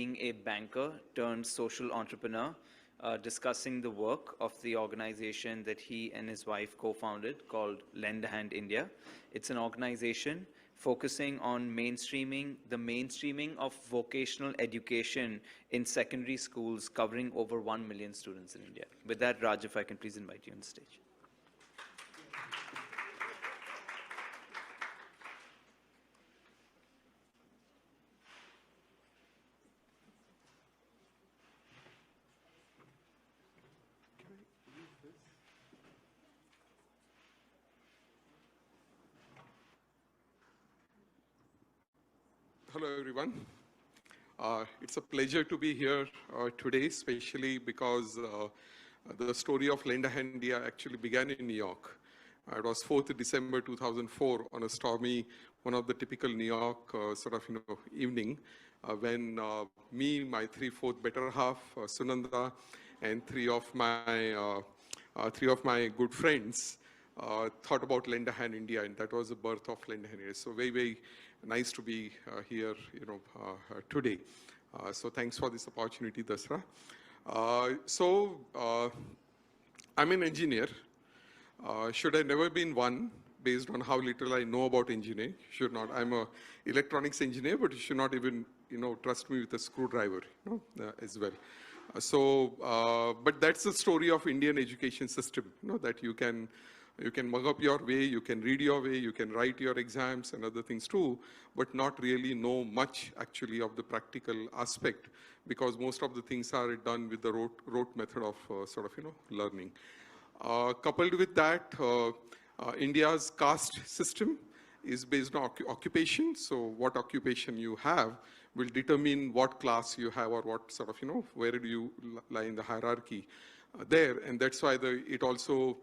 being a banker turned social entrepreneur, discussing the work of the organization that he and his wife co-founded called Lend a Hand India. It's an organization focusing on the mainstreaming of vocational education in secondary schools covering over 1 million students in India. With that, Raj, if I can please invite you on the stage. Hello, everyone. It's a pleasure to be here today, especially because the story of Lend a Hand India actually began in New York. It was 4th December 2004 on a stormy, one of the typical New York evening, when me, my 3/4 better half, Sunanda, and three of my good friends thought about Lend a Hand India, and that was the birth of Lend a Hand India. So very, very nice to be here, today. So thanks for this opportunity, Dasra. I'm an engineer. Should I never been one, based on how little I know about engineering? Should not. I'm a electronics engineer, but you should not even, trust me with a screwdriver, as well. But that's the story of Indian education system, that you can mug up your way, you can read your way, you can write your exams and other things too, but not really know much actually of the practical aspect, because most of the things are done with the rote method of learning. Coupled with that, India's caste system is based on occupation. So what occupation you have will determine what class you have or what where do you lie in the hierarchy there. And that's why it also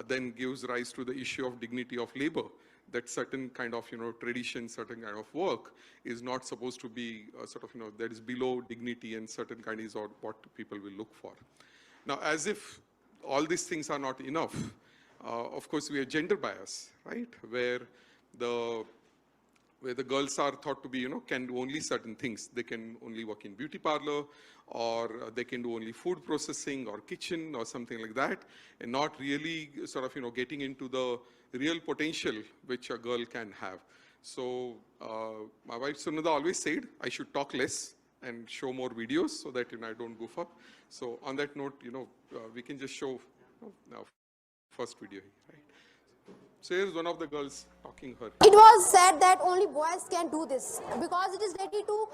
then gives rise to the issue of dignity of labor, that certain kind of tradition, certain kind of work is not supposed to be that is below dignity, and certain kind is what people will look for. Now, as if all these things are not enough, of course we are gender bias, right, where the girls are thought to be, can do only certain things. They can only work in beauty parlor, or they can do only food processing or kitchen or something like that, and not really getting into the real potential which a girl can have. So my wife Sunada always said I should talk less and show more videos so that I don't goof up. So on that note, we can just show first video here, right? So here's one of the girls talking her. It was said that only boys can do this because it is related to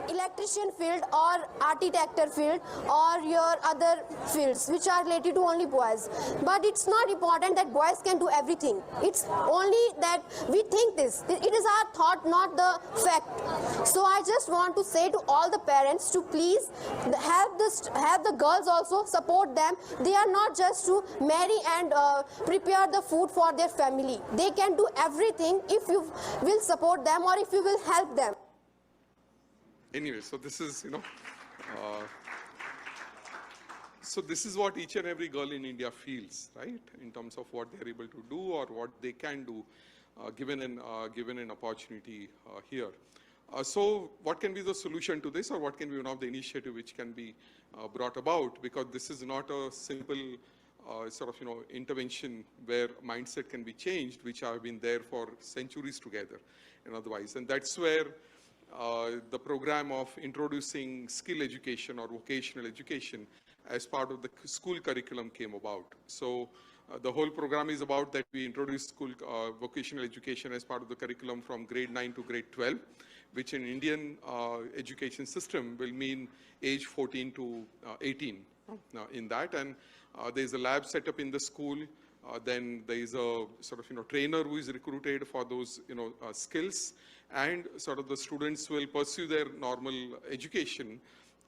electrician field or architecture field or your other fields which are related to only boys. But it's not important that boys can do everything. It's only that we think this. It is our thought, not the fact. So I just want to say to all the parents to please have the girls also, support them. They are not just to marry and prepare the food for their family. They can do everything if you will support them or if you will help them. Anyway, so this is, so this is what each and every girl in India feels, right, in terms of what they're able to do or what they can do given an opportunity here. So what can be the solution to this, or what can be one of the initiative which can be brought about, because this is not a simple intervention where mindset can be changed, which have been there for centuries together and otherwise. And that's where the program of introducing skill education or vocational education as part of the school curriculum came about. So the whole program is about that we introduce school vocational education as part of the curriculum from grade 9 to grade 12, which in Indian education system will mean age 14 to 18 in that. And there's a lab set up in the school. Then there is a trainer who is recruited for those skills, and the students will pursue their normal education.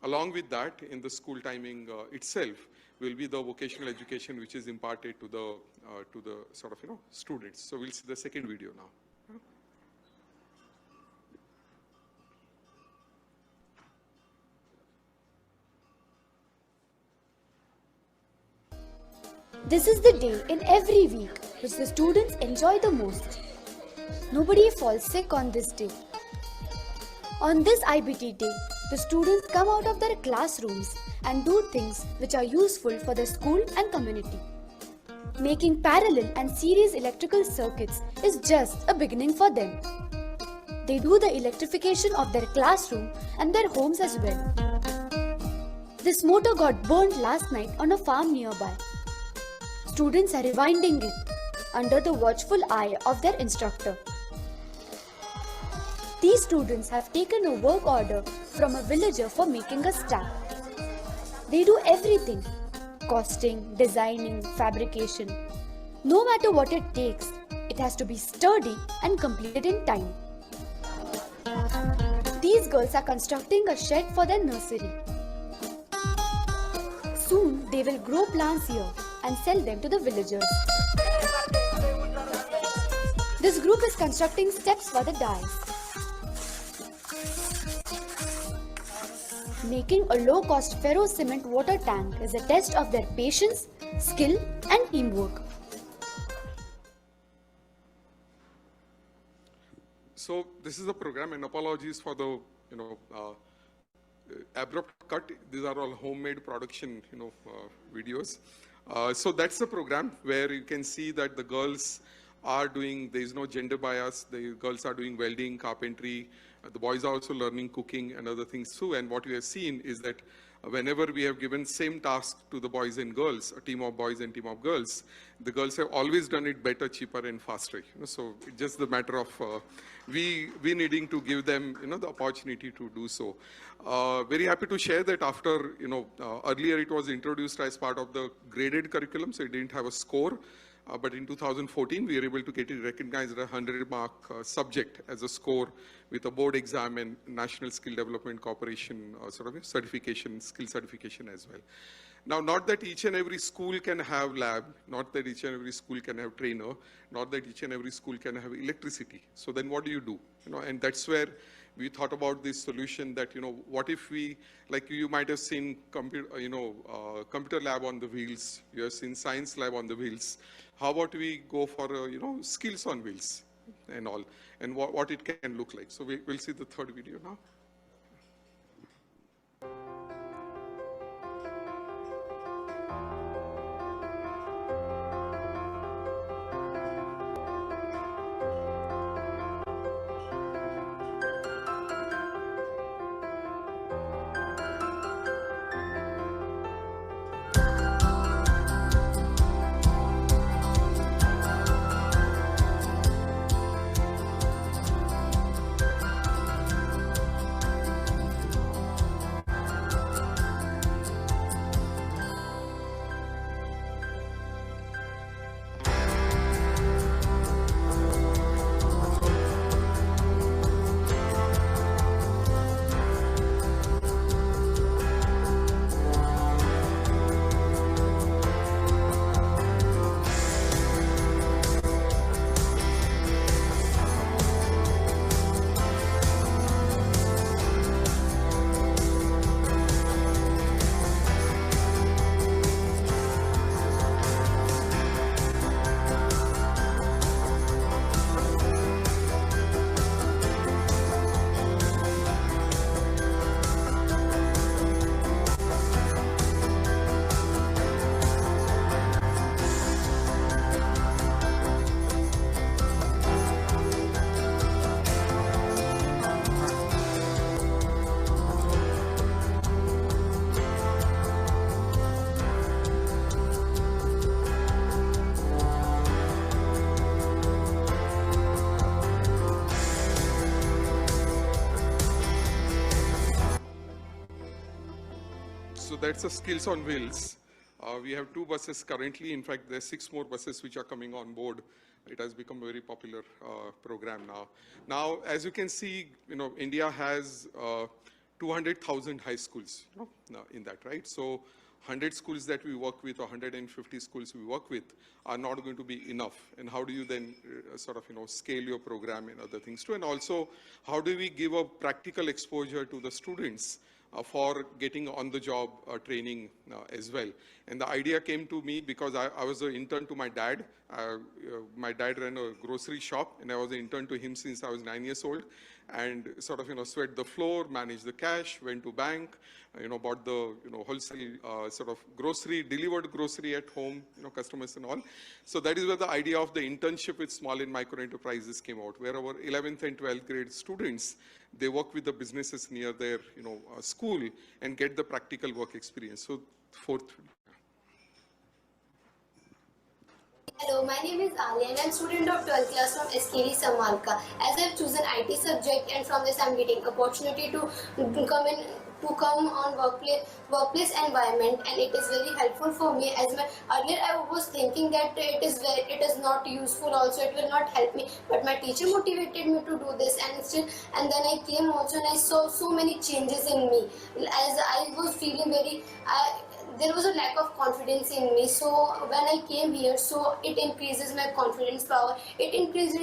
Along with that, in the school timing itself, will be the vocational education which is imparted to the students. So we'll see the second video now. This is the day in every week which the students enjoy the most. Nobody falls sick on this day. On this IBT day, the students come out of their classrooms and do things which are useful for the school and community. Making parallel and series electrical circuits is just a beginning for them. They do the electrification of their classroom and their homes as well. This motor got burned last night on a farm nearby. Students are rewinding it under the watchful eye of their instructor. These students have taken a work order from a villager for making a stack. They do everything: costing, designing, fabrication. No matter what it takes, it has to be sturdy and completed in time. These girls are constructing a shed for their nursery. Soon they will grow plants here and sell them to the villagers. This group is constructing steps for the dais. Making a low-cost ferro-cement water tank is a test of their patience, skill and teamwork. So this is the program, and apologies for the abrupt cut. These are all homemade production videos. So that's the program where you can see that the girls are doing, there is no gender bias. The girls are doing welding, carpentry. The boys are also learning cooking and other things too. And what we have seen is that whenever we have given same task to the boys and girls, a team of boys and team of girls, the girls have always done it better, cheaper and faster. So it's just the matter of we needing to give them the opportunity to do so. Very happy to share that after earlier it was introduced as part of the graded curriculum, so it didn't have a score. But in 2014, we were able to get it recognized as a 100-mark subject as a score with a board exam and National Skill Development Corporation certification, skill certification as well. Now, not that each and every school can have lab, not that each and every school can have trainer, not that each and every school can have electricity. So then what do you do? And that's where we thought about this solution that, what if we, like you might have seen computer lab on the wheels, you have seen science lab on the wheels. How about we go for, skills on wheels and all, and what it can look like. So we'll see the third video now. So that's the skills on wheels. We have 2 buses currently. In fact, there's 6 more buses which are coming on board. It has become a very popular program now. Now, as you can see, India has 200,000 high schools in that, right? So 100 schools that we work with or 150 schools we work with are not going to be enough. And how do you then scale your program and other things too? And also, how do we give a practical exposure to the students for getting on-the-job training as well? And the idea came to me because I was an intern to my dad. My dad ran a grocery shop, and I was an intern to him since I was 9 years old. and sort of, sweat the floor, manage the cash, went to bank, bought the, wholesale sort of grocery, delivered grocery at home, customers and all. So that is where the idea of the internship with small and micro enterprises came out, where our 11th and 12th grade students, they work with the businesses near their, school and get the practical work experience. So fourth. Hello, my name is Ali and I am a student of 12th class from SKD Samalka. As I have chosen IT subject and from this I am getting opportunity to come on workplace environment, and it is very helpful for me. As earlier I was thinking that it is not useful, also it will not help me, but my teacher motivated me to do this, and then I came also and I saw so many changes in me. As I was feeling there was a lack of confidence in me. So when I came here, so it increases my confidence power. It increased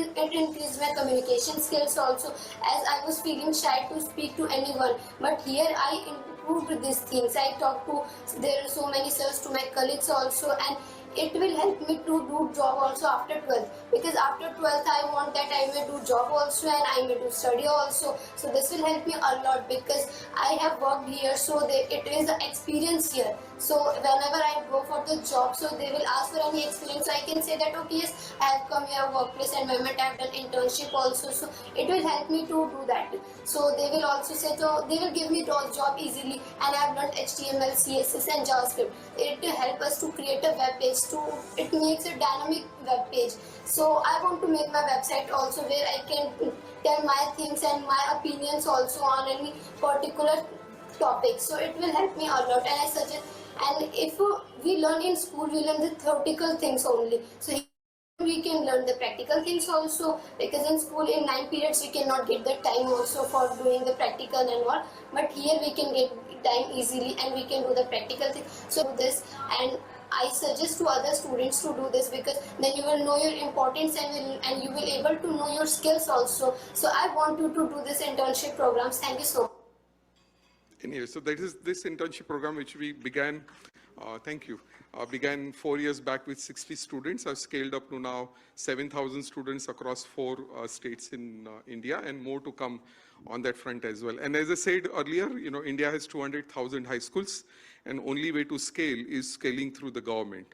my communication skills also, as I was feeling shy to speak to anyone. But here I improved these things. I talked to, there are so many sirs, to my colleagues also, and it will help me to do job also after 12th, because after 12th I want that I may do job also and I may do study also. So this will help me a lot, because I have worked here, so it is the experience here. So whenever I go for the job, so they will ask for any experience, so I can say that okay, yes, I have come here, workplace environment, I have done internship also, so it will help me to do that. So they will also say, so they will give me the job easily, and I have learned HTML, CSS and JavaScript. It will help us to create a web page, it makes a dynamic web page. So I want to make my website also where I can tell my things and my opinions also on any particular topic. So it will help me a lot, and I suggest. And if we learn in school, we learn the theoretical things only. So we can learn the practical things also, because in school in 9 periods we cannot get the time also for doing the practical and all. But here we can get time easily and we can do the practical things. So this, and I suggest to other students to do this, because then you will know your importance and you will able to know your skills also. So I want you to do this internship programs. Thank you so much. Anyway, so that is this internship program which we began, began 4 years back with 60 students. I've scaled up to now 7,000 students across 4 states in India, and more to come on that front as well. And as I said earlier, India has 200,000 high schools, and only way to scale is scaling through the government.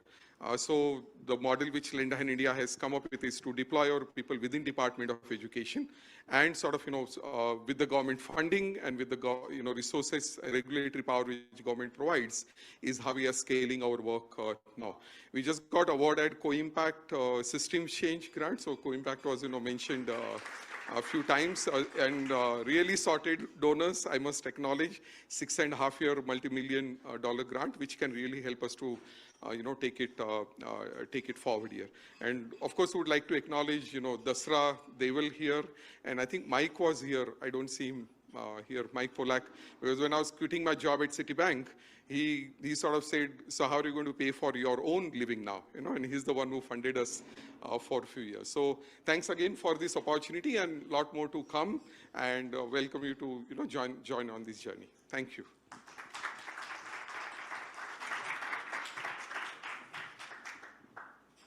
So the model which Lend-A-Hand India has come up with is to deploy our people within Department of Education, and sort of, with the government funding and with the, resources, regulatory power which government provides, is how we are scaling our work now. We just got awarded Co-Impact System Change Grant. So Co-Impact was, mentioned a few times, and really sorted donors, I must acknowledge. 6.5-year multi-million dollar grant, which can really help us to take it forward here. And of course, we would like to acknowledge, Dasra, they will here, and I think Mike was here. I don't see him here, Mike Polak, because when I was quitting my job at Citibank, he sort of said, so how are you going to pay for your own living now? And he's the one who funded us for a few years. So thanks again for this opportunity, and a lot more to come, and welcome you to join on this journey. Thank you.